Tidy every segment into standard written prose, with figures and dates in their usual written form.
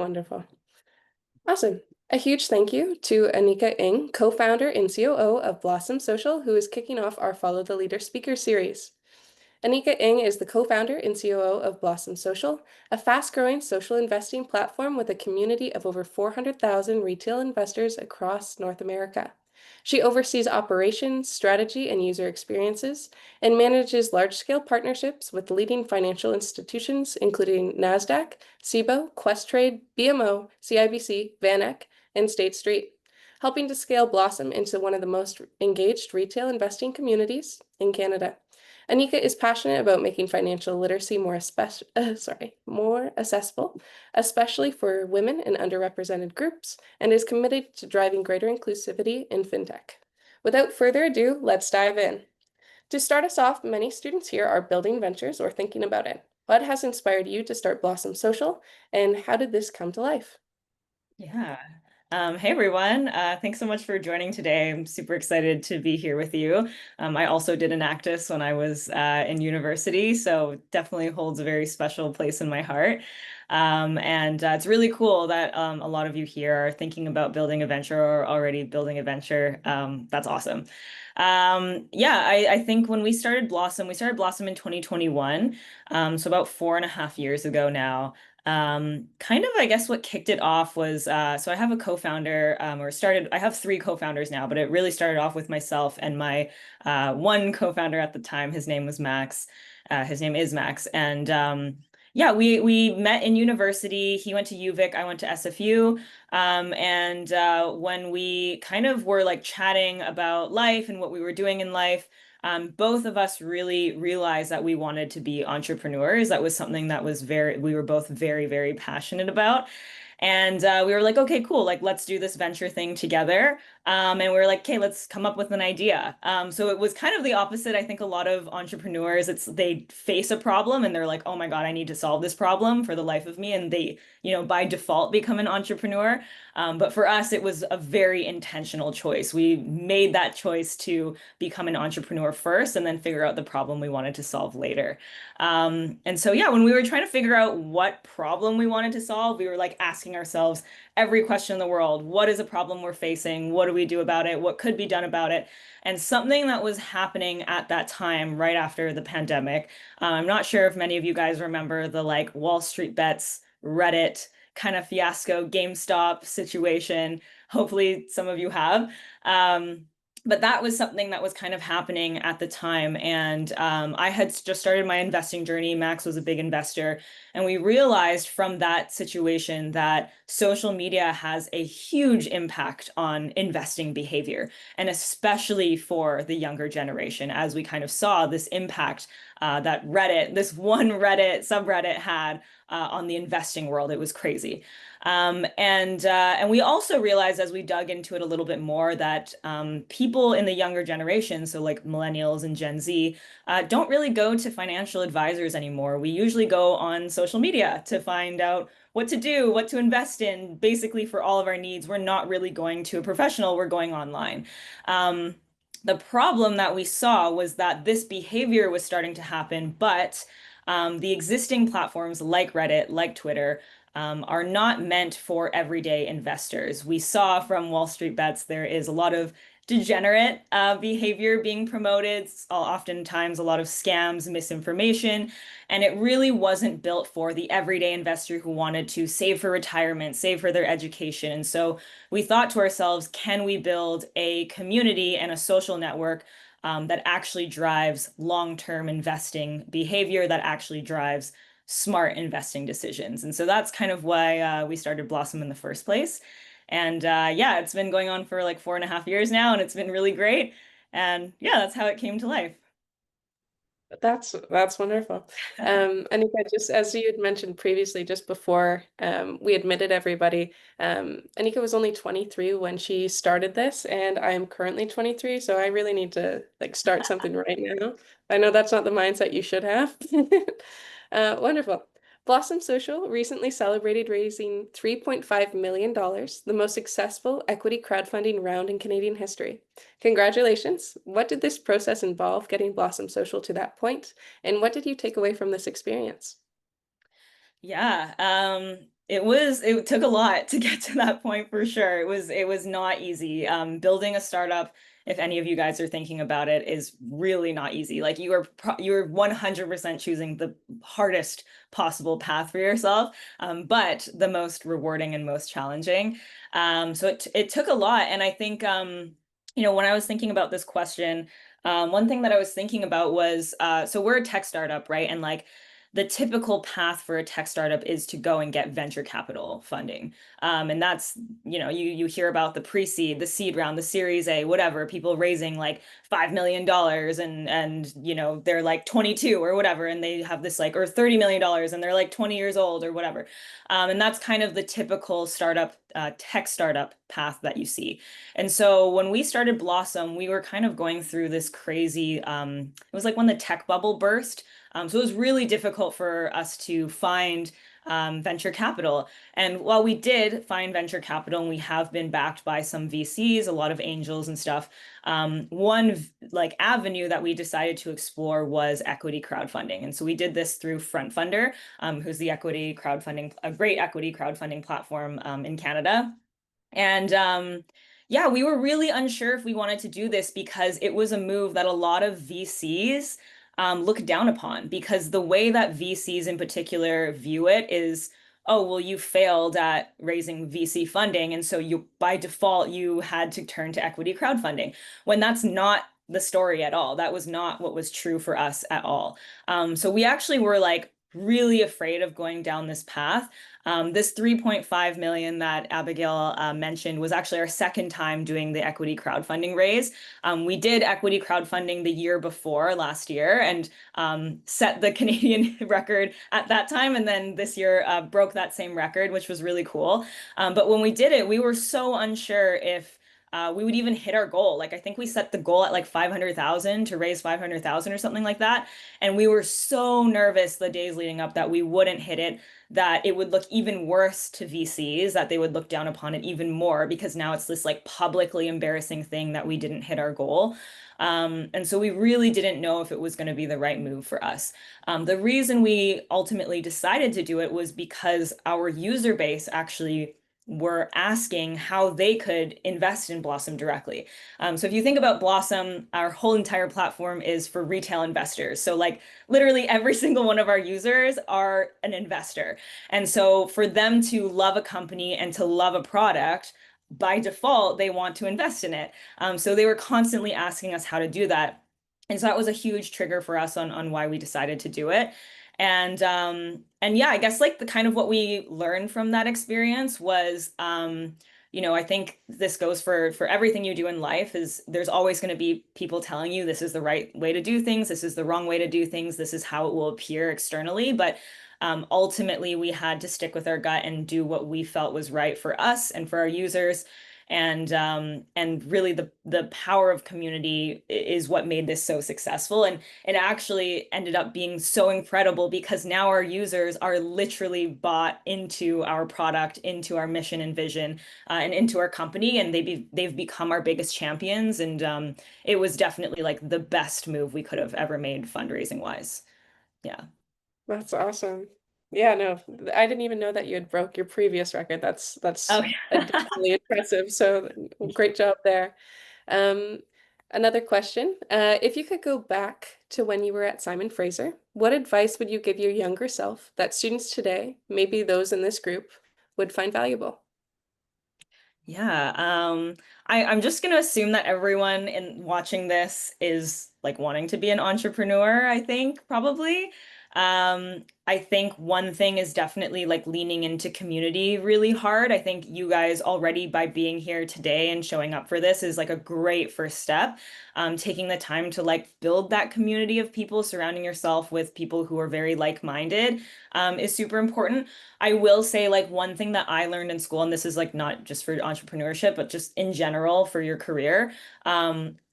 Wonderful. Awesome. A huge thank you to Annika Ng, co-founder and COO of Blossom Social, who is kicking off our Follow the Leader speaker series. Annika Ng is the co-founder and COO of Blossom Social, a fast-growing social investing platform with a community of over 400,000 retail investors across North America. She oversees operations, strategy, and user experiences, and manages large-scale partnerships with leading financial institutions, including NASDAQ, SIBO, Questrade, BMO, CIBC, VanEck, and State Street, helping to scale Blossom into one of the most engaged retail investing communities in Canada. Annika is passionate about making financial literacy more accessible, especially for women and underrepresented groups, and is committed to driving greater inclusivity in fintech. Without further ado, let's dive in. To start us off, many students here are building ventures or thinking about it. What has inspired you to start Blossom Social, and how did this come to life? Yeah. Hey everyone. Thanks so much for joining today. I'm super excited to be here with you. I also did Enactus when I was in university, so definitely holds a very special place in my heart. And it's really cool that a lot of you here are thinking about building a venture or already building a venture. That's awesome. Yeah, I think when we started Blossom in 2021, so about 4.5 years ago now. Kind of, I guess what kicked it off was so I have a co-founder, I have three co-founders now, but it really started off with myself and my one co-founder at the time. His name was Max. His name is Max. And yeah, we met in university. He went to UVic, I went to SFU. And when we kind of were like chatting about life and what we were doing in life, both of us really realized that we wanted to be entrepreneurs. That was something that we were both very, very passionate about. And we were like, okay, cool. Like, let's do this venture thing together. And we were like, okay, let's come up with an idea. So it was kind of the opposite. I think a lot of entrepreneurs, they face a problem and they're like, oh my God, I need to solve this problem for the life of me. And they, by default become an entrepreneur. But for us, it was a very intentional choice. We made that choice to become an entrepreneur first and then figure out the problem we wanted to solve later. And so, yeah, when we were trying to figure out what problem we wanted to solve, we were like asking ourselves every question in the world. What is a problem we're facing? What do we do about it? What could be done about it? And something that was happening at that time, right after the pandemic, I'm not sure if many of you guys remember the like Wall Street bets, Reddit kind of fiasco, GameStop situation. Hopefully, some of you have. But that was something that was kind of happening at the time. And I had just started my investing journey. Max was a big investor. And we realized from that situation that social media has a huge impact on investing behavior, and especially for the younger generation, as we kind of saw this impact that this one Reddit subreddit had on the investing world. It was crazy. And we also realized as we dug into it a little bit more that people in the younger generation, so like millennials and Gen Z, don't really go to financial advisors anymore. We usually go on social media to find out what to do, what to invest in, basically for all of our needs. We're not really going to a professional, we're going online. The problem that we saw was that this behavior was starting to happen, but the existing platforms like Reddit, like Twitter, are not meant for everyday investors. We saw from Wall Street Bets there is a lot of degenerate behavior being promoted, oftentimes a lot of scams, misinformation, and it really wasn't built for the everyday investor who wanted to save for retirement, save for their education. And so we thought to ourselves, can we build a community and a social network that actually drives long-term investing behavior, that actually drives smart investing decisions? And so that's kind of why we started Blossom in the first place. And yeah, it's been going on for like 4.5 years now, and it's been really great. And yeah, that's how it came to life. That's wonderful. Annika, just as you had mentioned previously, just before we admitted everybody, Annika was only 23 when she started this, and I am currently 23, so I really need to like start something right now. I know that's not the mindset you should have. Wonderful. Blossom Social recently celebrated raising $3.5 million, the most successful equity crowdfunding round in Canadian history. Congratulations. What did this process involve getting Blossom Social to that point? And what did you take away from this experience? Yeah, it took a lot to get to that point for sure. It was not easy. Building a startup, if any of you guys are thinking about it, is really not easy. Like you are 100% choosing the hardest possible path for yourself, but the most rewarding and most challenging. So it took a lot. And I think when I was thinking about this question, one thing that I was thinking about was so we're a tech startup, right? And like the typical path for a tech startup is to go and get venture capital funding. And that's, you hear about the pre-seed, the seed round, the Series A, whatever, people raising like $5 million and they're like 22 or whatever, and they have this like, or $30 million and they're like 20 years old or whatever. And that's kind of the typical startup, tech startup path that you see. And so when we started Blossom, we were kind of going through this crazy, it was like when the tech bubble burst. So it was really difficult for us to find venture capital. And while we did find venture capital and we have been backed by some VCs, a lot of angels and stuff, one like avenue that we decided to explore was equity crowdfunding. And so we did this through Front Funder, who's the equity crowdfunding, a great equity crowdfunding platform in Canada. And yeah, we were really unsure if we wanted to do this because it was a move that a lot of VCs look down upon, because the way that VCs in particular view it is, oh, well, you failed at raising VC funding, and so you by default you had to turn to equity crowdfunding, when that's not the story at all. That was not what was true for us at all. So we actually were like really afraid of going down this path. This 3.5 million that Abigail mentioned was actually our second time doing the equity crowdfunding raise. We did equity crowdfunding the year before last year and set the Canadian record at that time. And then this year broke that same record, which was really cool. But when we did it, we were so unsure if we would even hit our goal. Like I think we set the goal at like 500,000 to raise 500,000 or something like that. And we were so nervous the days leading up that we wouldn't hit it, that it would look even worse to VCs, that they would look down upon it even more because now it's this like publicly embarrassing thing that we didn't hit our goal. And so we really didn't know if it was going to be the right move for us. The reason we ultimately decided to do it was because our user base actually were asking how they could invest in Blossom directly. So if you think about Blossom, our whole entire platform is for retail investors. So like literally every single one of our users are an investor. And so for them to love a company and to love a product, by default, they want to invest in it. So they were constantly asking us how to do that. And so that was a huge trigger for us on why we decided to do it. And yeah, I guess like the kind of what we learned from that experience was I think this goes for everything you do in life, is there's always going to be people telling you this is the right way to do things, this is the wrong way to do things, this is how it will appear externally. But ultimately, we had to stick with our gut and do what we felt was right for us and for our users. And really the power of community is what made this so successful. And it actually ended up being so incredible because now our users are literally bought into our product, into our mission and vision, and into our company, and they've become our biggest champions. And it was definitely like the best move we could have ever made fundraising wise. Yeah. That's awesome. Yeah, no, I didn't even know that you had broke your previous record. Oh, That's yeah. additionally impressive. So great job there. Um, Another question. If you could go back to when you were at Simon Fraser, what advice would you give your younger self that students today, maybe those in this group, would find valuable? Yeah, I'm just gonna assume that everyone in watching this is like wanting to be an entrepreneur, I think, probably. I think one thing is definitely like leaning into community really hard. I think you guys already by being here today and showing up for this is like a great first step. Taking the time to like build that community of people, surrounding yourself with people who are very like-minded, is super important. I will say like one thing that I learned in school, and this is like not just for entrepreneurship, but just in general for your career.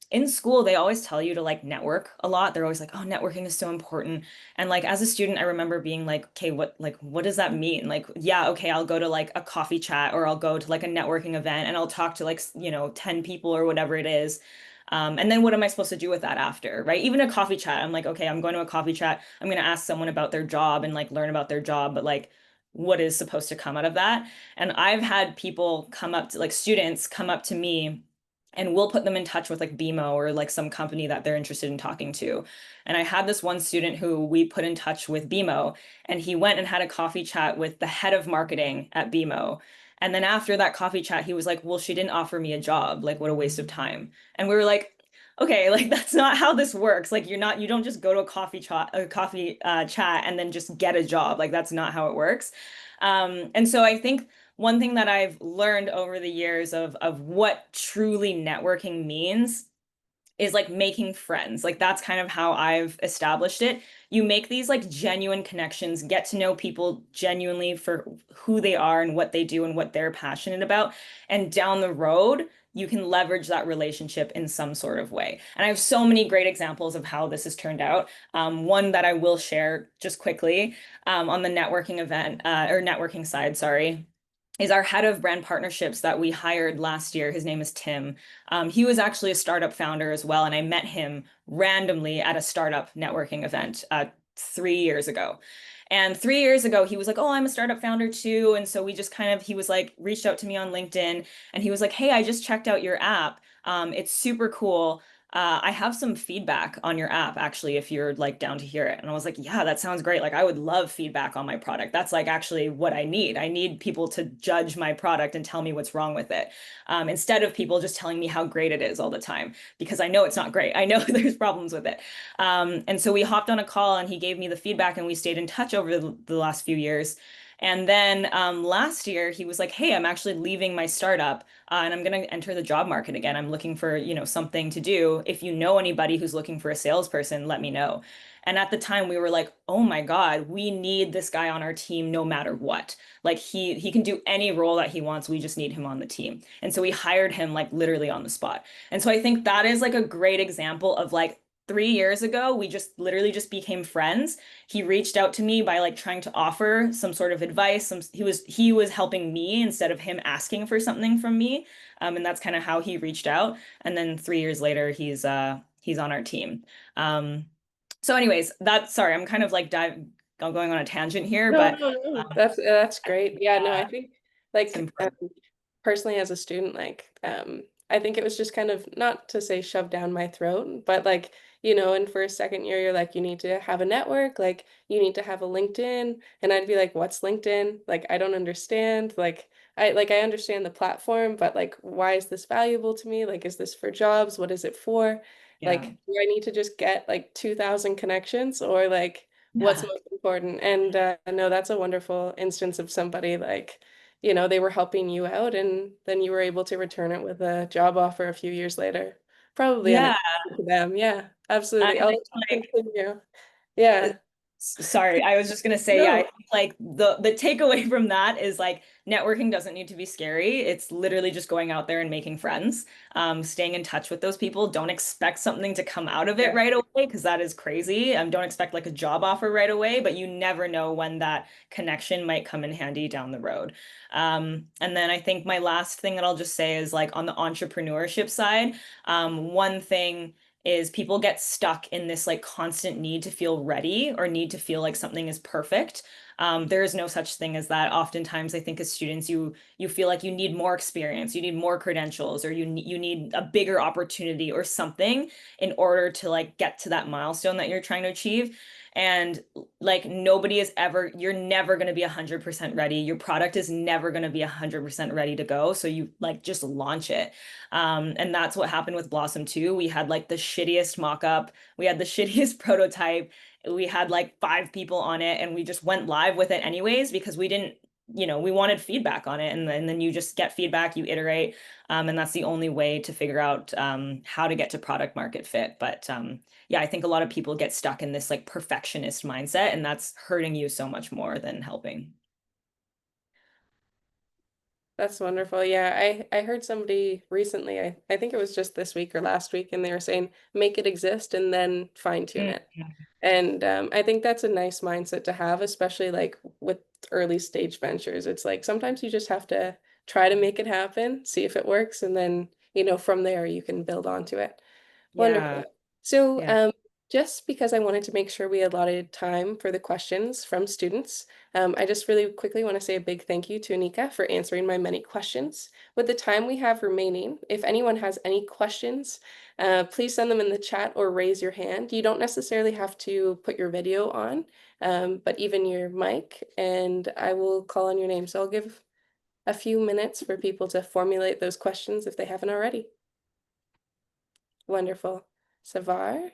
In school, they always tell you to like network a lot. They're always like, oh, networking is so important. And like as a student, I remember being like, okay, what does that mean? Like, yeah, okay, I'll go to like a coffee chat or I'll go to like a networking event and I'll talk to like, 10 people or whatever it is. And then what am I supposed to do with that after, right? Even a coffee chat, I'm like, okay, I'm going to a coffee chat. I'm going to ask someone about their job and like learn about their job, but like what is supposed to come out of that. And I've had people come up to like students come up to me and we'll put them in touch with like BMO or like some company that they're interested in talking to. And I had this one student who we put in touch with BMO, and he went and had a coffee chat with the head of marketing at BMO. And then after that coffee chat, he was like, "Well, she didn't offer me a job. Like, what a waste of time." And we were like, "Okay, like that's not how this works. Like, you don't just go to a coffee chat and then just get a job. Like, that's not how it works." And so I think one thing that I've learned over the years of what truly networking means is like making friends. Like that's kind of how I've established it. You make these like genuine connections, get to know people genuinely for who they are and what they do and what they're passionate about. And down the road, you can leverage that relationship in some sort of way. And I have so many great examples of how this has turned out. One that I will share just quickly on the networking event or networking side, sorry, is our head of brand partnerships that we hired last year. His name is Tim. He was actually a startup founder as well, and I met him randomly at a startup networking event 3 years ago. And 3 years ago, he was like, "Oh, I'm a startup founder too." And so we just kind of, he was like, reached out to me on LinkedIn, and he was like, "Hey, I just checked out your app. It's super cool. I have some feedback on your app, actually, if you're like down to hear it." And I was like, "Yeah, that sounds great. Like, I would love feedback on my product. That's like actually what I need. I need people to judge my product and tell me what's wrong with it, instead of people just telling me how great it is all the time, because I know it's not great. I know there's problems with it." And so we hopped on a call and he gave me the feedback and we stayed in touch over the last few years. And then last year he was like, "Hey, I'm actually leaving my startup and I'm going to enter the job market again. I'm looking for, something to do. If you know anybody who's looking for a salesperson, let me know." And at the time we were like, "Oh my God, we need this guy on our team no matter what. Like he can do any role that he wants. We just need him on the team." And so we hired him like literally on the spot. And so I think that is like a great example of like 3 years ago, we just literally just became friends. He reached out to me by like trying to offer some sort of advice. He was helping me instead of him asking for something from me. And that's kind of how he reached out. And then 3 years later, he's on our team. Um, so anyways, that's sorry, I'm kind of like going on a tangent here, No, but no, no. um, That's great. Yeah, no, I uh, think it's like important. personally as a student, like I think it was just kind of not to say shoved down my throat, but like, in first, second year, you're like, you need to have a network, like you need to have a LinkedIn. And I'd be like, what's LinkedIn? Like, I don't understand. Like I understand the platform, but like why is this valuable to me? Like, is this for jobs? What is it for? Yeah. Like, do I need to just get like 2,000 connections or like what's Yeah. most important? And no, that's a wonderful instance of somebody like they were helping you out and then you were able to return it with a job offer a few years later. Probably Yeah. unexpected to them. Yeah, absolutely. I I'll think like continue. Yeah. Sorry, I was just gonna say, yeah, I No. think like the takeaway from that is like networking doesn't need to be scary. It's literally just going out there and making friends, staying in touch with those people. Don't expect something to come out of it Yeah. right away because that is crazy. Don't expect like a job offer right away, but you never know when that connection might come in handy down the road. And then I think my last thing that I'll just say is like on the entrepreneurship side, one thing is people get stuck in this like constant need to feel ready or need to feel like something is perfect. There is no such thing as that. Oftentimes, I think as students, you feel like you need more experience, you need more credentials, or you need a bigger opportunity or something in order to like get to that milestone that you're trying to achieve. And like nobody is ever, you're never going to be 100% ready. Your product is never going to be 100% ready to go. So you like just launch it. And that's what happened with Blossom 2. We had like the shittiest mock-up, we had the shittiest prototype, we had like 5 people on it, and we just went live with it anyways because we didn't, we wanted feedback on it. And then you just get feedback, you iterate, and that's the only way to figure out how to get to product market fit. But yeah, I think a lot of people get stuck in this like perfectionist mindset, and that's hurting you so much more than helping. That's wonderful. Yeah, I heard somebody recently, I think it was just this week or last week, and they were saying make it exist and then fine tune it. Mhm. And I think that's a nice mindset to have, especially like with early stage ventures. It's like sometimes you just have to try to make it happen, see if it works, and then, from there you can build onto it. Yeah. Wonderful. So, Yeah. Just because I wanted to make sure we allotted time for the questions from students, I just really quickly want to say a big thank you to Anika for answering my many questions. With the time we have remaining, if anyone has any questions, please send them in the chat or raise your hand. You don't necessarily have to put your video on, but even your mic, and I will call on your name. So I'll give a few minutes for people to formulate those questions if they haven't already. Wonderful. Savar?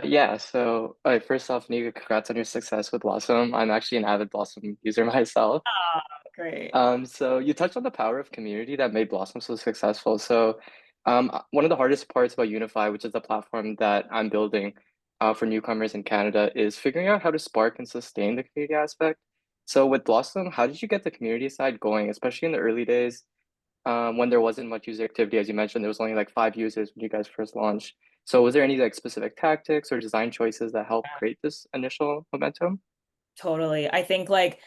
Yeah, so first off, Nika, congrats on your success with Blossom. I'm actually an avid Blossom user myself. Ah, great. So you touched on the power of community that made Blossom so successful. So one of the hardest parts about Unify, which is the platform that I'm building for newcomers in Canada, is figuring out how to spark and sustain the community aspect. So with Blossom, how did you get the community side going, especially in the early days? When there wasn't much user activity, as you mentioned, there was only like 5 users when you guys first launched. So was there any like specific tactics or design choices that helped create this initial momentum? Totally. I think like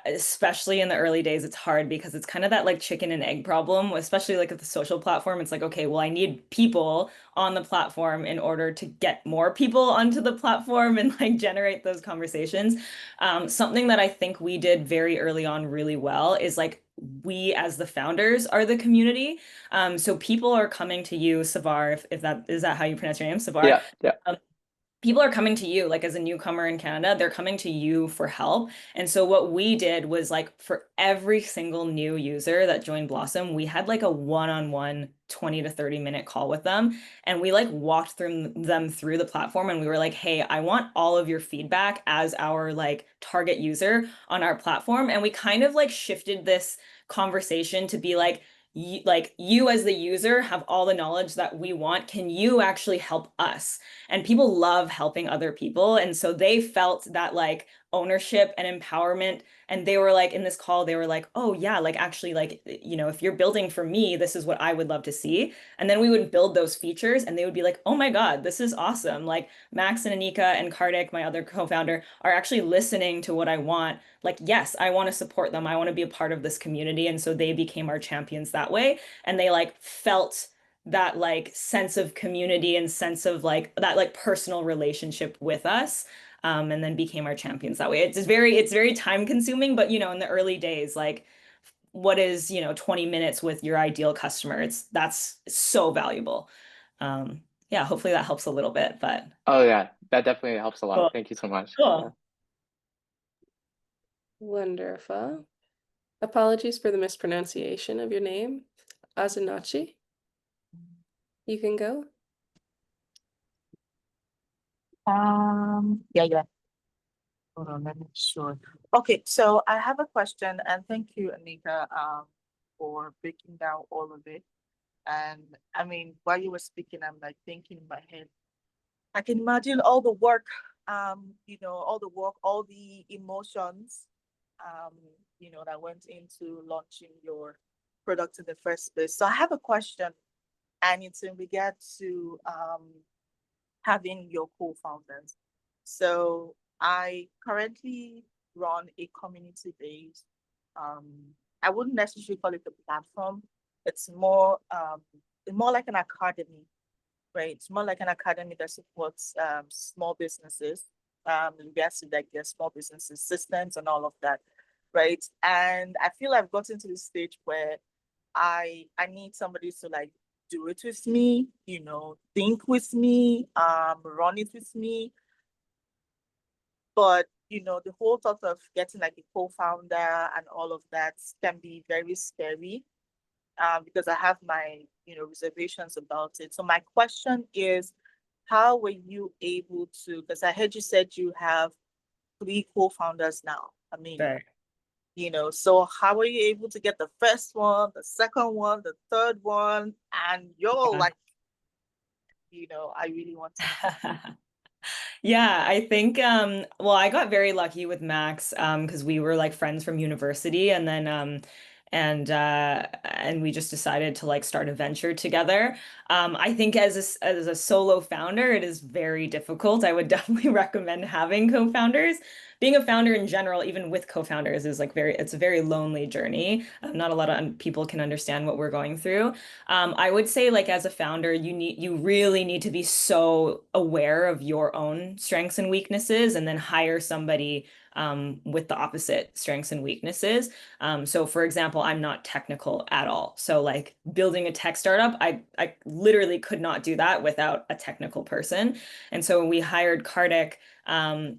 especially in the early days, it's hard because it's kind of that like chicken and egg problem, especially like at the social platform. It's like, okay, well, I need people on the platform in order to get more people onto the platform and like generate those conversations. Something that I think we did very early on really well is like we as the founders are the community. So people are coming to you, Savar, if that is that how you pronounce your name, Savar? Yeah, yeah. Um, People are coming to you like as a newcomer in Canada, they're coming to you for help. And so what we did was like for every single new user that joined Blossom, we had like a one-on-one 20 to 30 minute call with them. And we like walked them through the platform and we were like, hey, I want all of your feedback as our like target user on our platform. And we kind of like shifted this conversation to be like you as the user have all the knowledge that we want. Can you actually help us? And people love helping other people. And so they felt that like ownership and empowerment. And they were like, in this call, they were like, oh, yeah, like actually, like, if you're building for me, this is what I would love to see. And then we would build those features and they would be like, oh my God, this is awesome. Like Max and Anika and Kartik, my other co-founder, are actually listening to what I want. Like, yes, I want to support them. I want to be a part of this community. And so they became our champions that way. And they like felt that like sense of community and sense of like that like personal relationship with us, and then became our champions that way. It's very time consuming, but in the early days, like what is 20 minutes with your ideal customer, that's so valuable. Yeah, hopefully that helps a little bit, but Oh yeah, that definitely helps a lot. cool. Thank you so much. Yeah. Cool. Wonderful. Apologies for the mispronunciation of your name. Azunachi, you can go. Yeah, yeah. Hold on, let me sure. Okay, so I have a question, and thank you, Anika, for breaking down all of it. And I mean, while you were speaking, I'm like thinking in my head, I can imagine all the work, all the work, all the emotions, um, that went into launching your product in the first place. So I have a question, and it's in regard to having your co-founders. So I currently run a community-based, um, I wouldn't necessarily call it a platform. It's more like an academy, right? It's more like an academy that supports small businesses, in regards to like their small businesses systems and all of that, right? And I feel I've gotten to the stage where I need somebody to like do it with me, think with me, run it with me. But the whole thought of getting like a co-founder and all of that can be very scary, because I have my reservations about it. So my question is, how were you able to? Because I heard you said you have 3 co-founders now. I mean, Sure. so how were you able to get the first one, the second one, the third one, and you're Yeah. like, I really want to know. Yeah, I think well, I got very lucky with Max because we were like friends from university, and then and we just decided to like start a venture together. I think as a solo founder, it is very difficult. I would definitely recommend having co-founders being a founder in general, even with co-founders, is like it's a very lonely journey. Not a lot of people can understand what we're going through. I would say like as a founder, you really need to be so aware of your own strengths and weaknesses, and then hire somebody with the opposite strengths and weaknesses. So for example, I'm not technical at all. So like building a tech startup, I literally could not do that without a technical person. And so we hired Kartik, and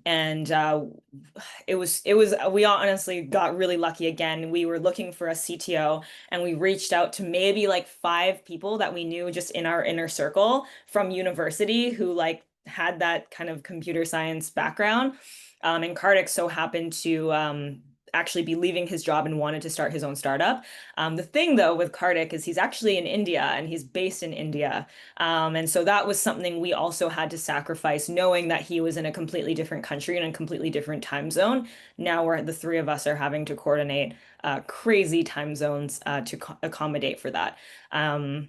we honestly got really lucky again. We were looking for a CTO, and we reached out to maybe like 5 people that we knew just in our inner circle from university who like had that kind of computer science background. And Kartik so happened to actually be leaving his job and wanted to start his own startup. The thing though with Kartik is he's actually in India and he's based in India. And so that was something we also had to sacrifice, knowing that he was in a completely different country and a completely different time zone. Now the 3 of us are having to coordinate crazy time zones to accommodate for that. And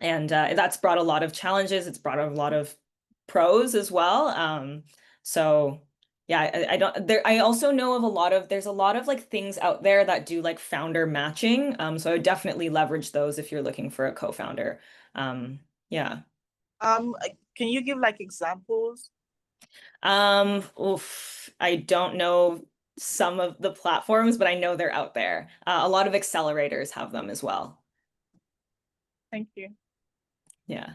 that's brought a lot of challenges. It's brought a lot of pros as well. So yeah, I don't there. I also know of there's a lot of like things out there that do like founder matching. So I would definitely leverage those if you're looking for a co-founder. Yeah. Can you give like examples? I don't know some of the platforms, but I know they're out there. A lot of accelerators have them as well. Thank you. Yeah.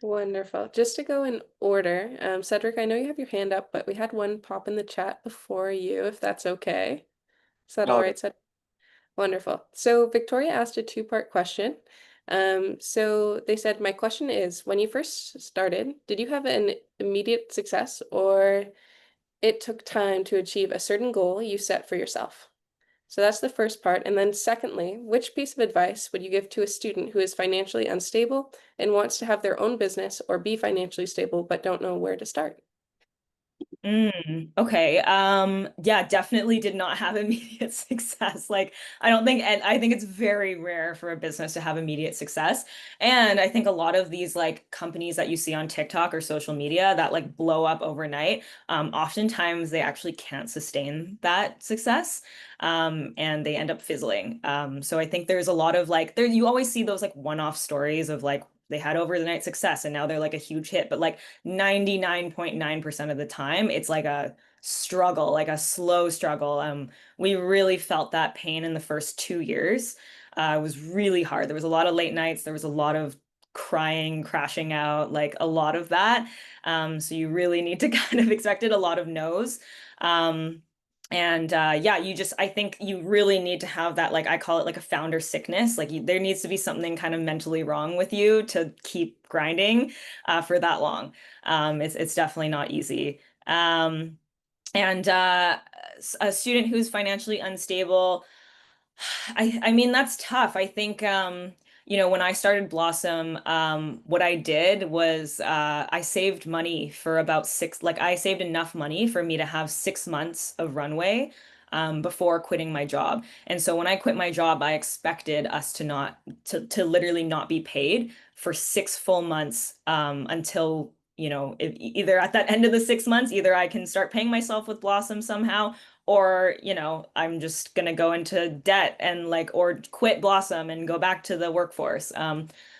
Wonderful. Just to go in order, Cedric, I know you have your hand up, but we had one pop in the chat before you, if that's okay. Is that all Oh, right, Cedric? Wonderful. So Victoria asked a two-part question. So they said, my question is, when you first started, did you have an immediate success or it took time to achieve a certain goal you set for yourself? So that's the first part. And then secondly, which piece of advice would you give to a student who is financially unstable and wants to have their own business or be financially stable but don't know where to start? Okay. Yeah, definitely did not have immediate success. Like, and I think it's very rare for a business to have immediate success. And I think a lot of these like companies that you see on TikTok or social media that like blow up overnight, oftentimes they actually can't sustain that success. And they end up fizzling. So I think there's a lot of like you always see those like one-off stories of like they had overnight success and now they're like a huge hit, but like 99.9% of the time, it's like a struggle, like a slow struggle. We really felt that pain in the first 2 years. It was really hard. There was a lot of late nights. There was a lot of crying, crashing out, like a lot of that. So you really need to kind of expect it, a lot of no's. And yeah, I think you really need to have that, like I call it like a founder sickness. Like there needs to be something kind of mentally wrong with you to keep grinding for that long. It's definitely not easy. And a student who's financially unstable, I mean, that's tough. I think, when I started Blossom, what I did was I saved money for I saved enough money for me to have 6 months of runway before quitting my job. And so when I quit my job, I expected us to literally not be paid for 6 full months until, either at that end of the 6 months, either I can start paying myself with Blossom somehow, or I'm just gonna go into debt and like or quit Blossom and go back to the workforce.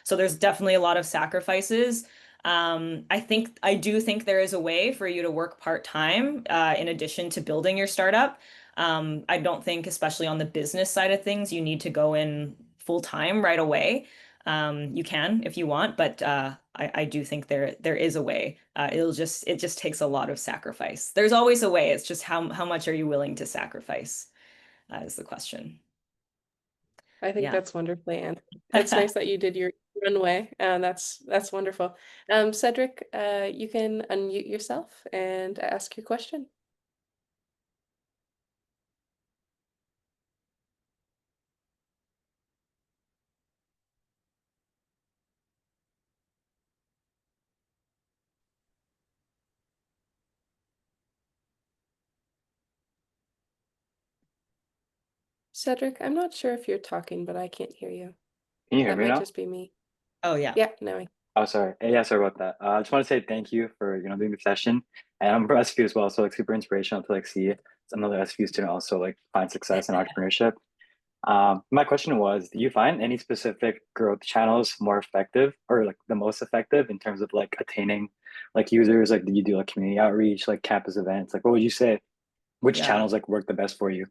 So there's definitely a lot of sacrifices. I do think there is a way for you to work part-time in addition to building your startup. I don't think, especially on the business side of things, you need to go in full-time right away. You can if you want, but I do think there is a way. It just takes a lot of sacrifice. There's always a way. It's just how much are you willing to sacrifice is the question. I think Yeah. that's wonderfully answered. It's nice that you did your runway, and that's wonderful. Cedric, you can unmute yourself and ask your question. Cedric, I'm not sure if you're talking, but I can't hear you. can you hear That me might now? just be me. Oh yeah. Yeah, no. Oh, sorry. Yeah, sorry about that. I just want to say thank you for, doing the session. And I'm from SFU as well, so like super inspirational to like see another SFU student also like find success in entrepreneurship. My question was, do you find any specific growth channels more effective or like the most effective in terms of like attaining like users? Like, do you do like community outreach, like campus events? Like, what would you say? Which Yeah. channels like work the best for you?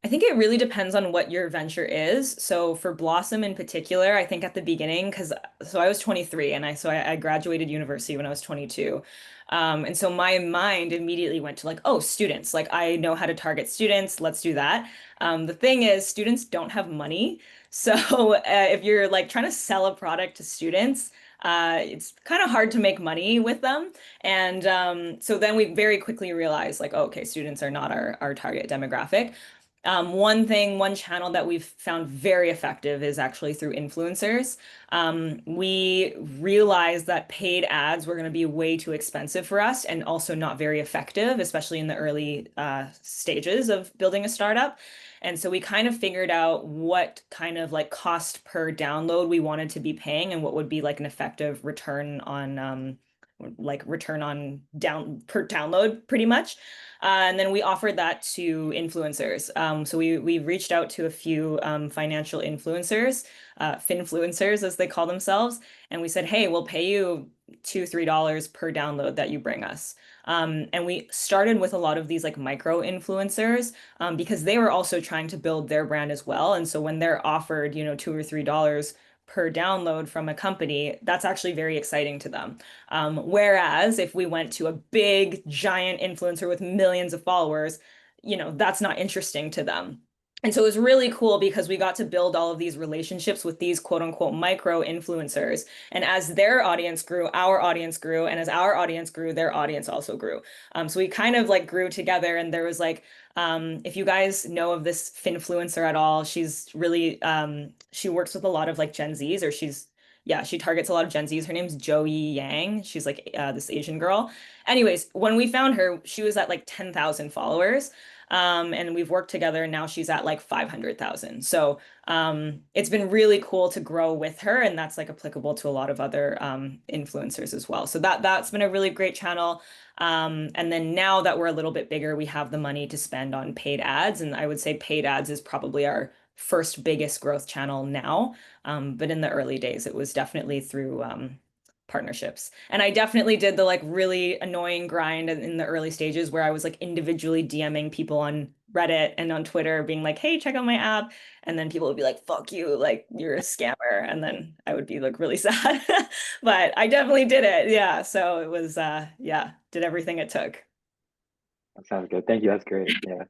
I think it really depends on what your venture is. So for Blossom in particular, I think at the beginning, because so I was 23 and I graduated university when I was 22. And so my mind immediately went to like, oh, students, like I know how to target students. Let's do that. The thing is, students don't have money. So if you're like trying to sell a product to students, it's kind of hard to make money with them. And so then we very quickly realized like, oh, okay, students are not our target demographic. One channel that we've found very effective is actually through influencers. We realized that paid ads were going to be way too expensive for us and also not very effective, especially in the early stages of building a startup. And so we kind of figured out what kind of like cost per download we wanted to be paying and what would be like an effective return on like return on down per download pretty much. And then we offered that to influencers. So we reached out to a few financial influencers, finfluencers as they call themselves, and we said, hey, we'll pay you $2, $3 per download that you bring us. And we started with a lot of these like micro influencers because they were also trying to build their brand as well. And so when they're offered, $2 or $3 per download from a company, that's actually very exciting to them. Whereas if we went to a big, giant influencer with millions of followers, that's not interesting to them. And so it was really cool because we got to build all of these relationships with these quote unquote micro influencers. And as their audience grew, our audience grew. And as our audience grew, their audience also grew. So we kind of like grew together. And there was like, if you guys know of this Finfluencer at all, she's really, she works with a lot of like Gen Zs, or yeah, she targets a lot of Gen Zs. Her name's Joey Yang. She's like this Asian girl. Anyways, when we found her, she was at like 10,000 followers. And we've worked together and now she's at like 500,000. So it's been really cool to grow with her. And that's like applicable to a lot of other influencers as well. So that's been a really great channel. And then now that we're a little bit bigger, we have the money to spend on paid ads. And I would say paid ads is probably our first biggest growth channel now. But in the early days, it was definitely through partnerships. And I definitely did the like really annoying grind in the early stages where I was like individually DMing people on Reddit and on Twitter being like, hey, check out my app. And then people would be like, fuck you, like you're a scammer. And then I would be like really sad. But I definitely did it. Yeah. So it was yeah, did everything it took. That sounds good. Thank you. That's great. Yeah.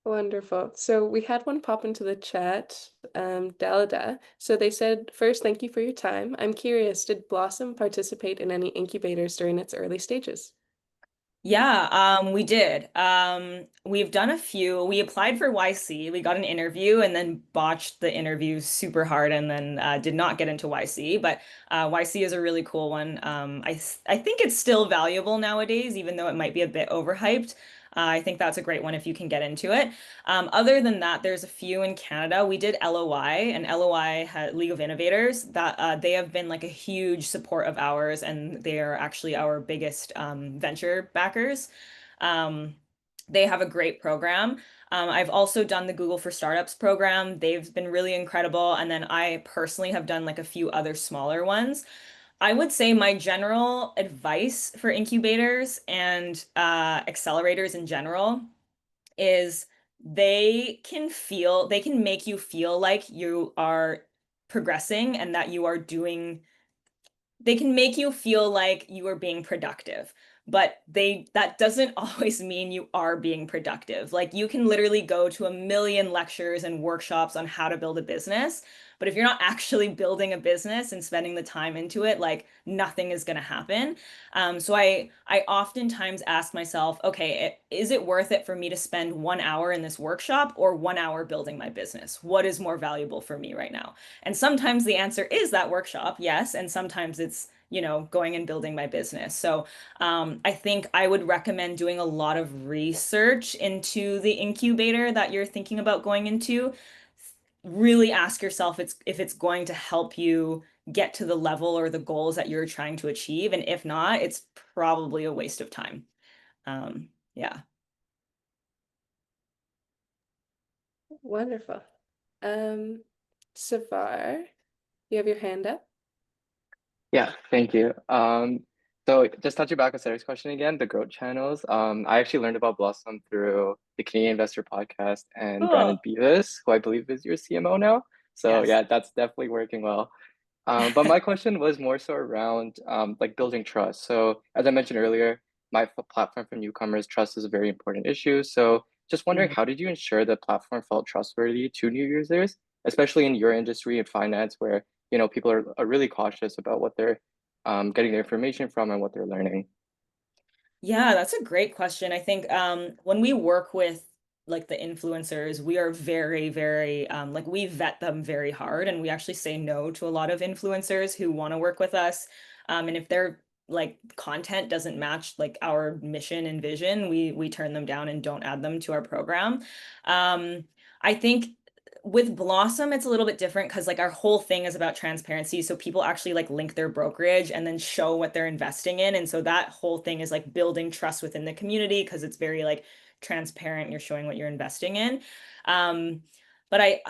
Wonderful. So we had one pop into the chat, Dalida. So they said, first, thank you for your time. I'm curious, did Blossom participate in any incubators during its early stages? Yeah, we did. We've done a few. We applied for YC. We got an interview and then botched the interview super hard and then did not get into YC. But YC is a really cool one. I think it's still valuable nowadays, even though it might be a bit overhyped. I think that's a great one if you can get into it. Other than that, there's a few in Canada. We did LOI, and LOI had League of Innovators that they have been like a huge support of ours, and they are actually our biggest venture backers. Um, they have a great program. I've also done the Google for Startups program. They've been really incredible. And then I personally have done like a few other smaller ones. I would say my general advice for incubators and accelerators in general is they can make you feel like you are progressing and that you are doing they can make you feel like you are being productive, but that doesn't always mean you are being productive. Like you can literally go to a million lectures and workshops on how to build a business, but if you're not actually building a business and spending the time into it, like nothing is going to happen. So I oftentimes ask myself, okay, is it worth it for me to spend 1 hour in this workshop or 1 hour building my business? What is more valuable for me right now? And sometimes the answer is that workshop, yes. And sometimes it's, going and building my business. So I think I would recommend doing a lot of research into the incubator that you're thinking about going into. Really ask yourself if it's going to help you get to the level or the goals that you're trying to achieve. And if not, it's probably a waste of time. Yeah. Wonderful. Savar, you have your hand up. Yeah, thank you. So just touching back on Sarah's question again, the growth channels. I actually learned about Blossom through the Canadian Investor Podcast and Cool. Brandon Beavis, who I believe is your CMO now. So Yes. yeah, that's definitely working well. But my question was more so around like building trust. So as I mentioned earlier, my platform for newcomers, trust is a very important issue. So just wondering, Mhm. how did you ensure the platform felt trustworthy to new users, especially in your industry and finance, where people are really cautious about what they're getting their information from and what they're learning? Yeah, that's a great question. I think when we work with like the influencers, we are very, very like we vet them very hard, and we actually say no to a lot of influencers who want to work with us. And if their like content doesn't match like our mission and vision, we turn them down and don't add them to our program. I think with Blossom, it's a little bit different because like our whole thing is about transparency. So people actually like link their brokerage and then show what they're investing in. And so that whole thing is like building trust within the community because it's very like transparent. You're showing what you're investing in. Um, but I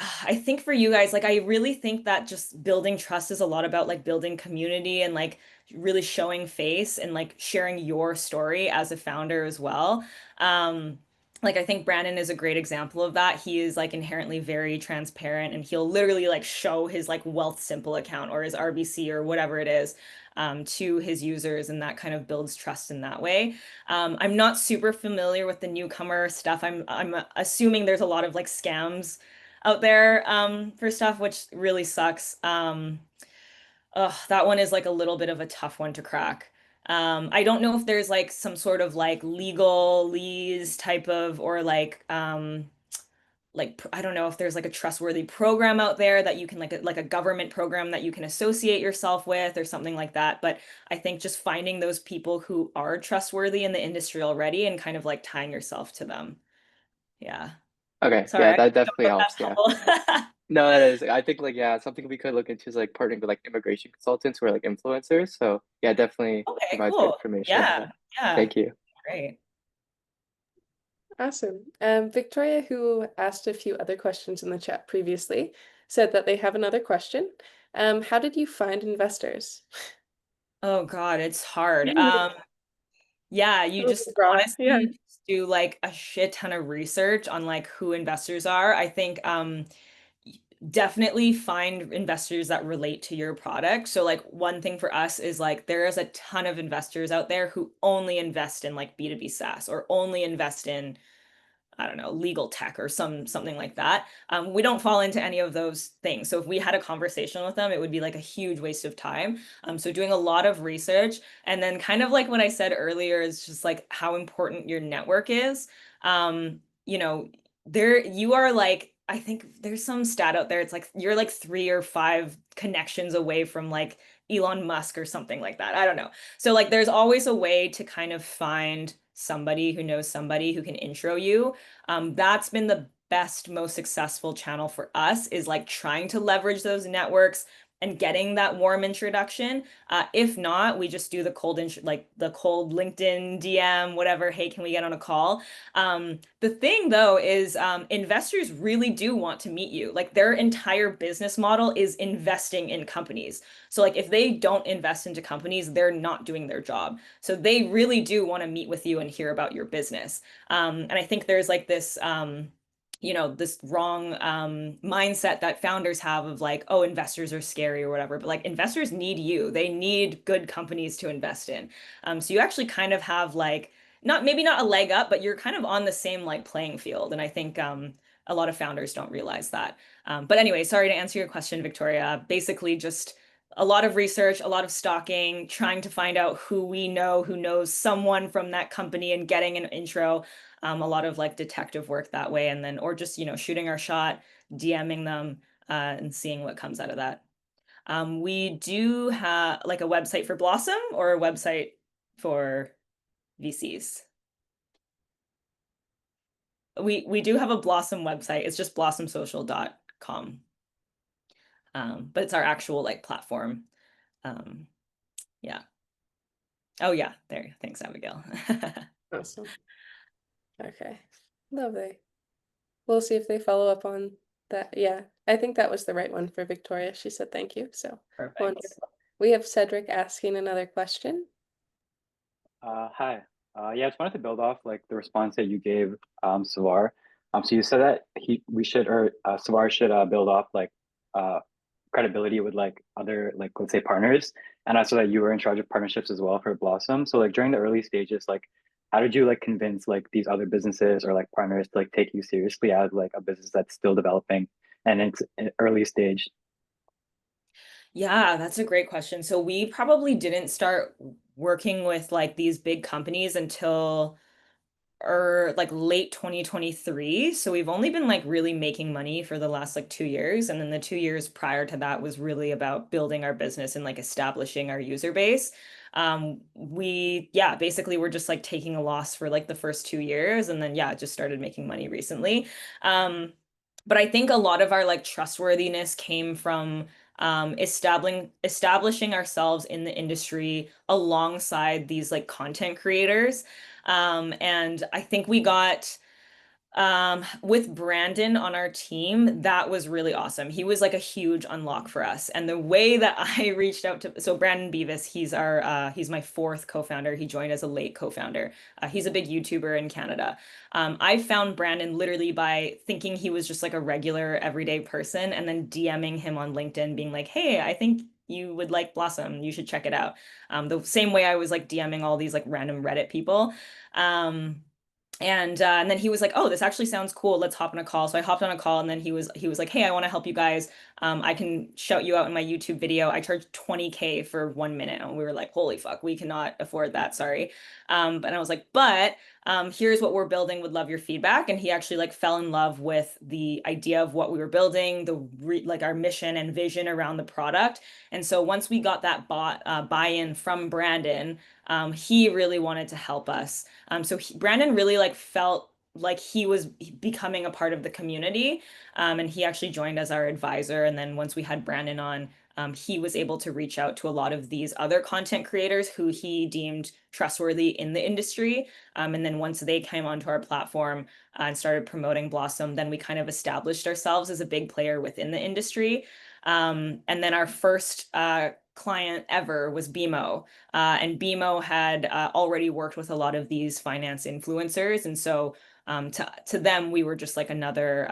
think for you guys, like I really think that just building trust is a lot about like building community and like really showing face and like sharing your story as a founder as well. Like I think Brandon is a great example of that. He is like inherently very transparent and he'll literally like show his like Wealth Simple account or his RBC or whatever it is to his users, and that kind of builds trust in that way. I'm not super familiar with the newcomer stuff. I'm assuming there's a lot of like scams out there for stuff, which really sucks. That one is like a little bit of a tough one to crack. I don't know if there's like some sort of like legal lease type of or like I don't know if there's like a trustworthy program out there that you can like a government program that you can associate yourself with or something like that. But I think just finding those people who are trustworthy in the industry already and kind of like tying yourself to them. Yeah. Okay, Sorry, yeah, I that don't definitely know if that's helps. Yeah. helpful. No, that is. I think like yeah, something we could look into is like partnering with like immigration consultants who are like influencers. So yeah, definitely Okay, provides good cool. information. Yeah. Yeah. Yeah. Thank you. Great. Awesome. Victoria, who asked a few other questions in the chat previously, said that they have another question. How did you find investors? Oh God, it's hard. Yeah, you Oh, just broad. Yeah. honestly just do like a shit ton of research on like who investors are. I think definitely find investors that relate to your product. So like one thing for us is like there is a ton of investors out there who only invest in like B2B SaaS or only invest in I don't know, legal tech or something like that. We don't fall into any of those things. So if we had a conversation with them, it would be like a huge waste of time. So doing a lot of research and then kind of like what I said earlier is just like how important your network is. You know, there you are like I think there's some stat out there. It's like you're like 3 or 5 connections away from like Elon Musk or something like that. I don't know. So like there's always a way to kind of find somebody who knows somebody who can intro you. That's been the best, most successful channel for us is like trying to leverage those networks and getting that warm introduction. If not, we just do the like the cold LinkedIn DM, whatever. Hey, can we get on a call? The thing though is investors really do want to meet you. Like their entire business model is investing in companies. So like if they don't invest into companies, they're not doing their job. So they really do want to meet with you and hear about your business. And I think there's like this this wrong mindset that founders have of like, oh, investors are scary or whatever. But like investors need you. They need good companies to invest in. So you actually kind of have like not maybe not a leg up, but you're kind of on the same like playing field. And I think a lot of founders don't realize that. But anyway, sorry to answer your question, Victoria. Basically, just a lot of research, a lot of stalking, trying to find out who we know, who knows someone from that company and getting an intro. A lot of like detective work that way. And then, or just, shooting our shot, DMing them, and seeing what comes out of that. We do have like a website for Blossom or a website for VCs. We do have a Blossom website. It's just blossomsocial.com. But it's our actual like platform. Yeah. Oh yeah, there. Thanks, Abigail. Awesome. Okay. Lovely. We'll see if they follow up on that. Yeah, I think that was the right one for Victoria. She said thank you. So Perfect. wonderful. We have Cedric asking another question. Hi. Yeah, I just wanted to build off like the response that you gave, Savar. So you said that we should, or Savar should build off like uh, credibility with like other like let's say partners, and I saw that you were in charge of partnerships as well for Blossom. So like during the early stages, like how did you like convince like these other businesses or like partners to like take you seriously as like a business that's still developing and it's in early stage? Yeah, that's a great question. So we probably didn't start working with like these big companies until or like late 2023. So we've only been like really making money for the last like 2 years. And then the 2 years prior to that was really about building our business and like establishing our user base. Yeah, basically we're just like taking a loss for like the first 2 years and then yeah, just started making money recently. But I think a lot of our like trustworthiness came from establishing ourselves in the industry alongside these like content creators. And I think we got with Brandon on our team, that was really awesome. He was like a huge unlock for us. And the way that I reached out to, so Brandon Beavis, he's my fourth co-founder. He joined as a late co-founder. He's a big YouTuber in Canada. I found Brandon literally by thinking he was just like a regular everyday person and then DMing him on LinkedIn being like, hey, I think you would like Blossom. You should check it out. The same way I was like DMing all these like random Reddit people. And then he was like, "Oh, this actually sounds cool. Let's hop on a call." So I hopped on a call, and then he was like, "Hey, I want to help you guys. I can shout you out in my YouTube video. I charge 20K for 1 minute." And we were like, "Holy fuck, we cannot afford that. Sorry." But I was like, "But here's what we're building. Would love your feedback." And he actually like fell in love with the idea of what we were building, like our mission and vision around the product. And so once we got that buy-in from Brandon, he really wanted to help us. Brandon really like felt like he was becoming a part of the community. And he actually joined as our advisor. And then once we had Brandon on, he was able to reach out to a lot of these other content creators who he deemed trustworthy in the industry. And then once they came onto our platform and started promoting Blossom, then we kind of established ourselves as a big player within the industry. And then our first client ever was BMO. And BMO had already worked with a lot of these finance influencers. And so to them, we were just like another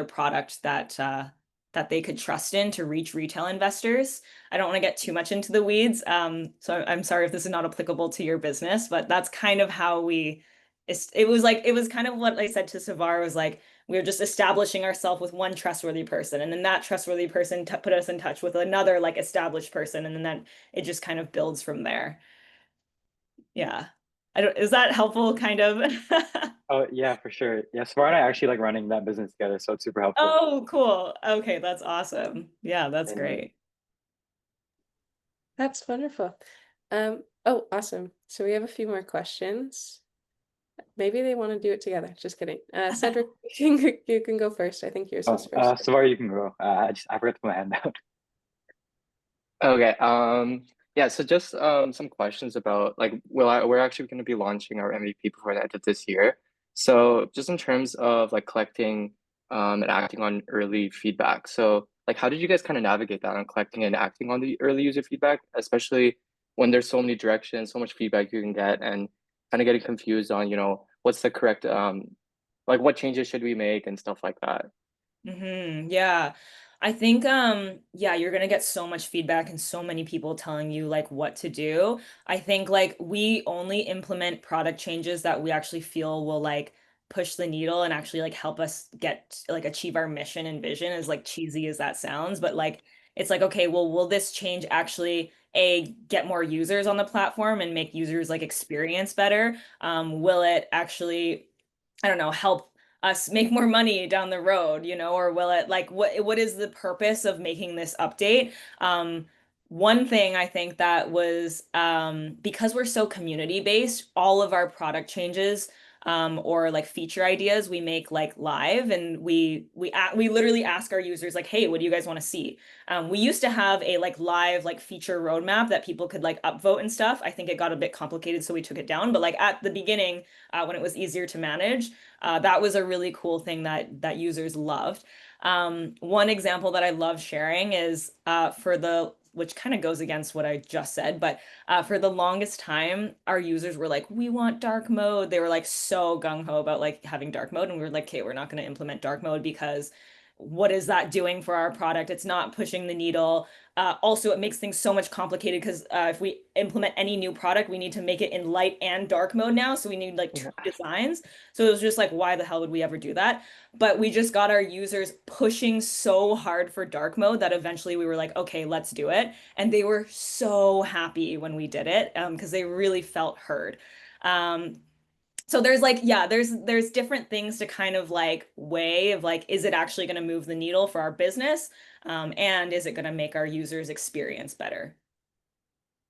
product that they could trust in to reach retail investors. I don't want to get too much into the weeds. So I'm sorry if this is not applicable to your business, but that's kind of how it was kind of what I said to Savar was like, we were just establishing ourselves with one trustworthy person. And then that trustworthy person put us in touch with another like established person. And then it just kind of builds from there. Yeah. Is that helpful kind of? Oh yeah, for sure. Yeah, Savar and I are actually like running that business together, so it's super helpful. Oh, cool. Okay, that's awesome. Yeah, that's And great. That's wonderful. Oh, awesome. So we have a few more questions. Maybe they want to do it together. Just kidding. Cedric, you can go first. I think yours was first. Savar, you can go. I forgot to put my hand out. Okay. Yeah. So just some questions about like, we're actually going to be launching our MVP before the end of this year. So just in terms of like collecting and acting on early feedback. So like, how did you guys kind of navigate that on collecting and acting on the early user feedback, especially when there's so many directions, so much feedback you can get, and kind of getting confused on, what's the correct like what changes should we make and stuff like that. Yeah. I think yeah, you're gonna get so much feedback and so many people telling you like what to do. I think like we only implement product changes that we actually feel will like push the needle and actually like help us get like achieve our mission and vision, as like cheesy as that sounds. But like it's like, okay, well, will this change actually get more users on the platform and make users like experience better? Will it actually, I don't know, help us make more money down the road, or will it like what is the purpose of making this update? One thing I think that was because we're so community based, all of our product changes or like feature ideas we make like live, and we literally ask our users like, hey, what do you guys want to see? We used to have a like live like feature roadmap that people could like upvote and stuff. I think it got a bit complicated, so we took it down. But like at the beginning, when it was easier to manage, that was a really cool thing that users loved. One example that I love sharing is which kind of goes against what I just said, but for the longest time, our users were like, we want dark mode. They were like so gung-ho about like having dark mode. And we were like, okay, we're not going to implement dark mode because what is that doing for our product? It's not pushing the needle. Also, it makes things so much complicated because if we implement any new product, we need to make it in light and dark mode now. So we need like two Yeah. designs. So it was just like, why the hell would we ever do that? But we just got our users pushing so hard for dark mode that eventually we were like, okay, let's do it. And they were so happy when we did it because they really felt heard. Um, so there's like, yeah, there's different things to kind of like weigh of like, is it actually going to move the needle for our business? And is it going to make our users experience better?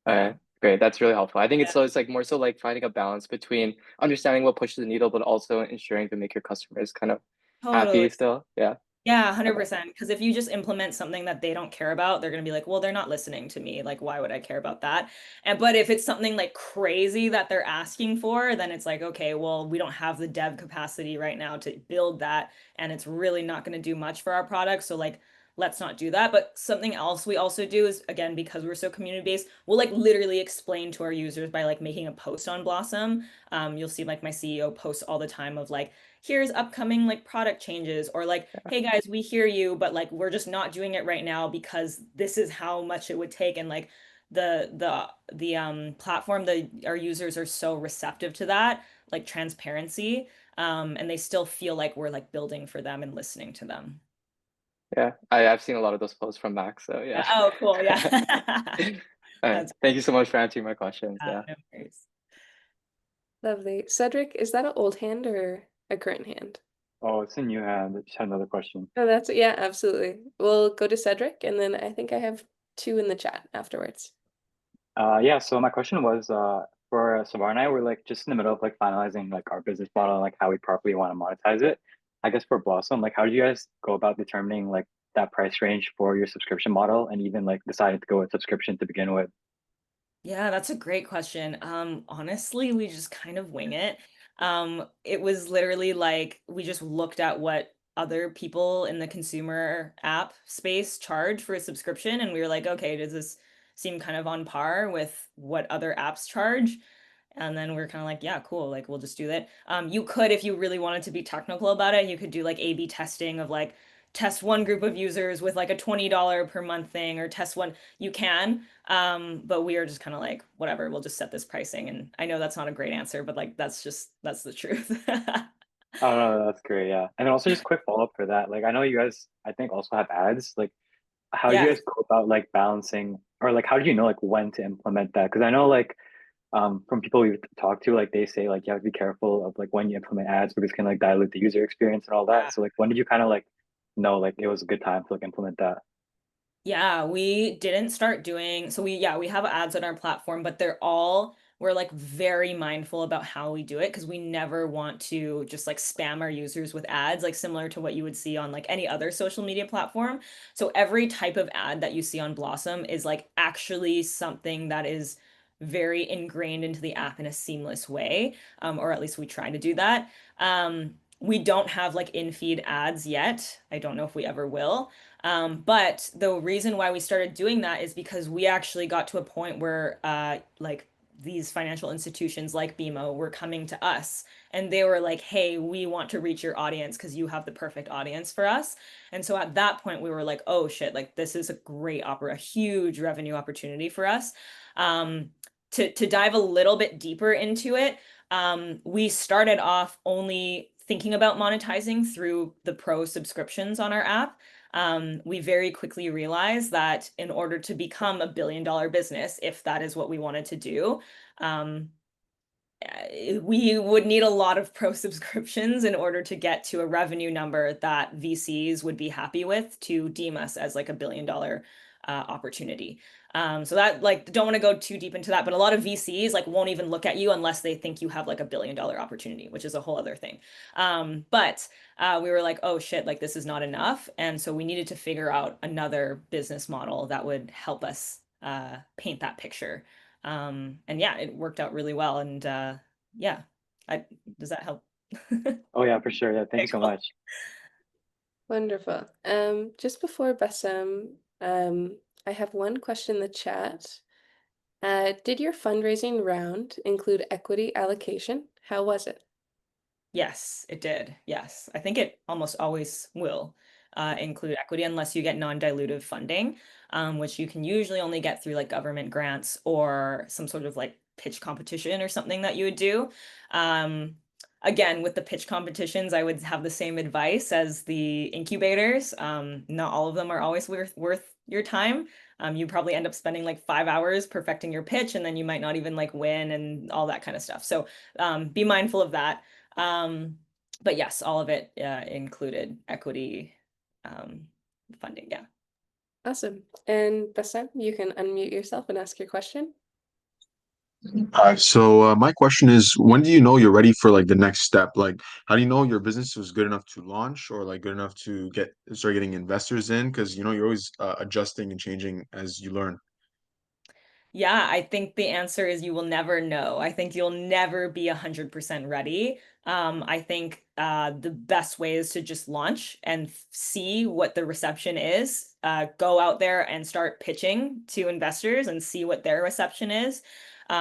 Great. That's really helpful. I think it's like more so like finding a balance between understanding what pushes the needle, but also ensuring to make your customers kind of Totally. happy still. Yeah. Yeah, Okay. 100%. Because if you just implement something that they don't care about, they're going to be like, well, they're not listening to me. Like, why would I care about that? And but if it's something like crazy that they're asking for, then it's like, okay, well, we don't have the dev capacity right now to build that, and it's really not going to do much for our product. So like, let's not do that. But something else we also do is, again, because we're so community based, we'll like literally explain to our users by like making a post on Blossom. You'll see like my CEO posts all the time of like, here's upcoming like product changes, or like, hey guys, we hear you, but like we're just not doing it right now because this is how much it would take. And like the platform, our users are so receptive to that, like transparency. And they still feel like we're like building for them and listening to them. Yeah. I've seen a lot of those posts from Max, so yeah. Oh, cool. Yeah. All right. That's Thank you so much for answering my questions. Yeah. no worries. Lovely. Cedric, is that an old hand or a current hand? Oh, it's a new hand. I just had another question. Oh, yeah, absolutely. We'll go to Cedric, and then I think I have two in the chat afterwards. Yeah, so my question was for Savar and I, we're like just in the middle of like finalizing like our business model and like how we properly want to monetize it. I guess for Blossom, like how do you guys go about determining like that price range for your subscription model and even like decided to go with subscription to begin with? Yeah, that's a great question. Honestly, we just kind of wing it. It was literally like we just looked at what other people in the consumer app space charge for a subscription, and we were like, okay, does this seem kind of on par with what other apps charge? And then we're kind of like, yeah, cool, like we'll just do that. You could, if you really wanted to be technical about it, you could do like A/B testing of like test one group of users with like a $20 per month thing, or test one, you can. But we are just kind of like, whatever, we'll just set this pricing. And I know that's not a great answer, but like that's the truth. Oh no, that's great, yeah. And then also just quick follow-up for that. Like I know you guys I think also have ads. Like how do you Yeah. guys go about like balancing or like how do you know like when to implement that? Because I know like from people we've talked to, like they say like you have to be careful of like when you implement ads because it can like dilute the user experience and all that. So like when did you kind of like know like it was a good time to like implement that? Yeah, we didn't start doing, so we have ads on our platform, but we're like very mindful about how we do it because we never want to just like spam our users with ads, like similar to what you would see on like any other social media platform. So every type of ad that you see on Blossom is like actually something that is very ingrained into the app in a seamless way, or at least we try to do that. We don't have like in-feed ads yet. I don't know if we ever will. But the reason why we started doing that is because we actually got to a point where like these financial institutions like BMO were coming to us and they were like, hey, we want to reach your audience because you have the perfect audience for us. And so at that point we were like, oh shit, like this is a huge revenue opportunity for us. To dive a little bit deeper into it, we started off only thinking about monetizing through the pro subscriptions on our app. We very quickly realized that in order to become $1 billion business, if that is what we wanted to do, we would need a lot of pro subscriptions in order to get to a revenue number that VCs would be happy with to deem us as like $1 billion opportunity. So that like don't want to go too deep into that, but a lot of VCs like won't even look at you unless they think you have like $1 billion opportunity, which is a whole other thing. But we were like, oh shit, like this is not enough. And so we needed to figure out another business model that would help us paint that picture. And yeah, it worked out really well. And yeah, does that help? Oh yeah, for sure. Yeah, thank you so Cool. much. Wonderful. Just before Bassem, I have one question in the chat. Did your fundraising round include equity allocation? How was it? Yes, it did. Yes. I think it almost always will include equity unless you get non-dilutive funding, which you can usually only get through like government grants or some sort of like pitch competition or something that you would do. Again, with the pitch competitions, I would have the same advice as the incubators. Not all of them are always worth your time. You probably end up spending like 5 hours perfecting your pitch, and then you might not even like win and all that kind of stuff. So be mindful of that. But yes, all of it included equity funding. Yeah. Awesome. And Bassem, you can unmute yourself and ask your question. Hi, so my question is, when do you know you're ready for like the next step? Like, how do you know your business was good enough to launch or like good enough to start getting investors in? Because you're always adjusting and changing as you learn. Yeah, I think the answer is you will never know. I think you'll never be 100% ready. I think the best way is to just launch and see what the reception is. Go out there and start pitching to investors and see what their reception is.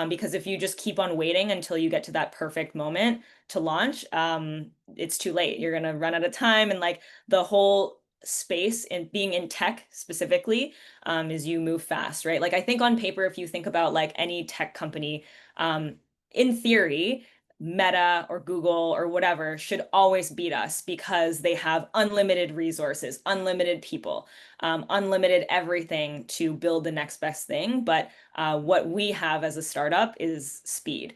Because if you just keep on waiting until you get to that perfect moment to launch, it's too late. You're gonna run out of time, and like the whole space and being in tech specifically is you move fast, right? Like I think on paper, if you think about like any tech company, in theory, Meta or Google or whatever should always beat us because they have unlimited resources, unlimited people, unlimited everything to build the next best thing. But what we have as a startup is speed.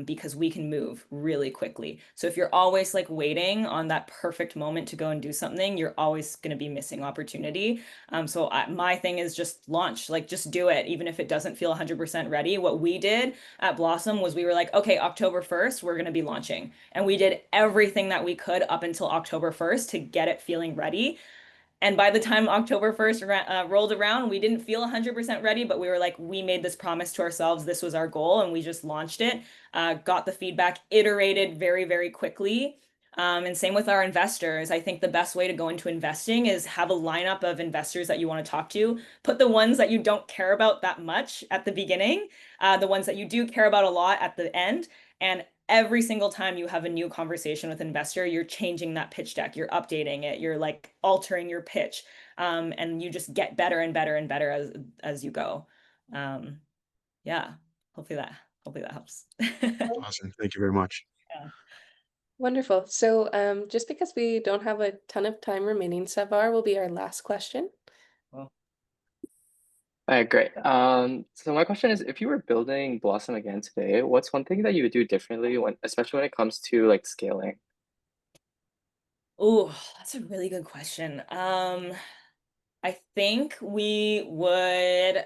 Because we can move really quickly. So if you're always like waiting on that perfect moment to go and do something, you're always going to be missing opportunity. My thing is just launch, like just do it, even if it doesn't feel 100% ready. What we did at Blossom was we were like, okay, October 1st, we're going to be launching. And we did everything that we could up until October 1st to get it feeling ready. And by the time October 1st rolled around, we didn't feel 100% ready, but we were like, we made this promise to ourselves. This was our goal. And we just launched it, got the feedback, iterated very, very quickly. And same with our investors. I think the best way to go into investing is have a lineup of investors that you want to talk to. Put the ones that you don't care about that much at the beginning, the ones that you do care about a lot at the end. And every single time you have a new conversation with investor, you're changing that pitch deck, you're updating it, you're like altering your pitch, and you just get better and better and better as you go. Yeah, hopefully that helps. Awesome. Thank you very much. Yeah. Wonderful. So just because we don't have a ton of time remaining, Savar will be our last question. Well, All right, great. So my question is, if you were building Blossom again today, what's one thing that you would do differently especially when it comes to like scaling? oh, that's a really good question. I think we would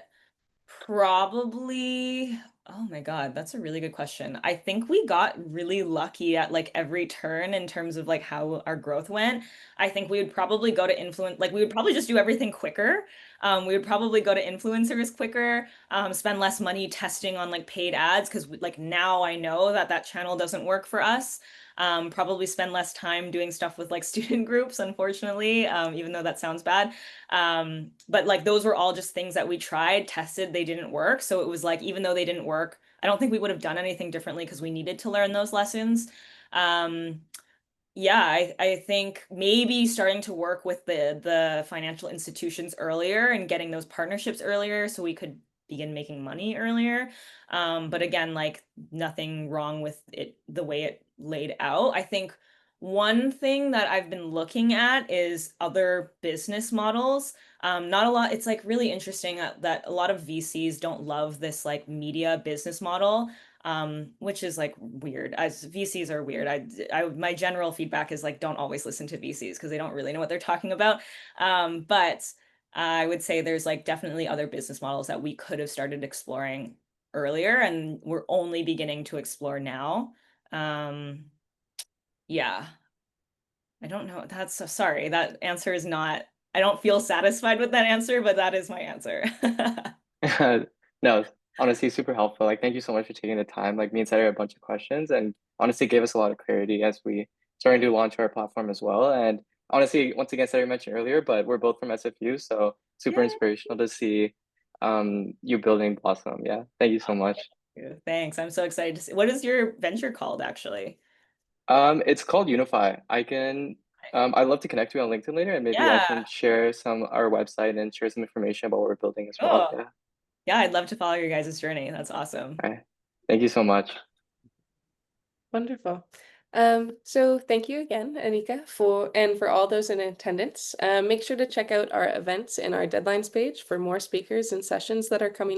probably, oh my God, that's a really good question. I think we got really lucky at like every turn in terms of like how our growth went. I think we would probably go to influence, like we would probably just do everything quicker. We would probably go to influencers quicker, spend less money testing on like paid ads because like now I know that that channel doesn't work for us. Probably spend less time doing stuff with like student groups, unfortunately, even though that sounds bad. But like those were all just things that we tried, tested, they didn't work. So it was like, even though they didn't work, I don't think we would have done anything differently because we needed to learn those lessons. Um, yeah, I think maybe starting to work with the financial institutions earlier and getting those partnerships earlier so we could begin making money earlier. But again, like nothing wrong with it the way it laid out. I think one thing that I've been looking at is other business models. Not a lot, it's like really interesting that a lot of VCs don't love this like media business model, which is like weird. As VCs are weird. My general feedback is like don't always listen to VCs because they don't really know what they're talking about. But I would say there's like definitely other business models that we could have started exploring earlier, and we're only beginning to explore now. Yeah, I don't know. That's so sorry. That answer is not, I don't feel satisfied with that answer, but that is my answer. No, honestly, super helpful. Like, thank you so much for taking the time. Like, me and Sarah had a bunch of questions, and honestly, gave us a lot of clarity as we starting to launch our platform as well. And honestly, once again, Sarah mentioned earlier, but we're both from SFU, so super Yay. inspirational to see you building Blossom. Yeah, thank you so much. Thanks. I'm so excited to see. What is your venture called, actually? It's called Unify. I'd love to connect you on LinkedIn later, and maybe I Yeah. can share our website and share some information about what we're building as well. Oh, Yeah. yeah, I'd love to follow your guys' journey. That's awesome. All right. Thank you so much. Wonderful. So thank you again, Annika, for all those in attendance. Make sure to check out our events and our deadlines page for more speakers and sessions that are coming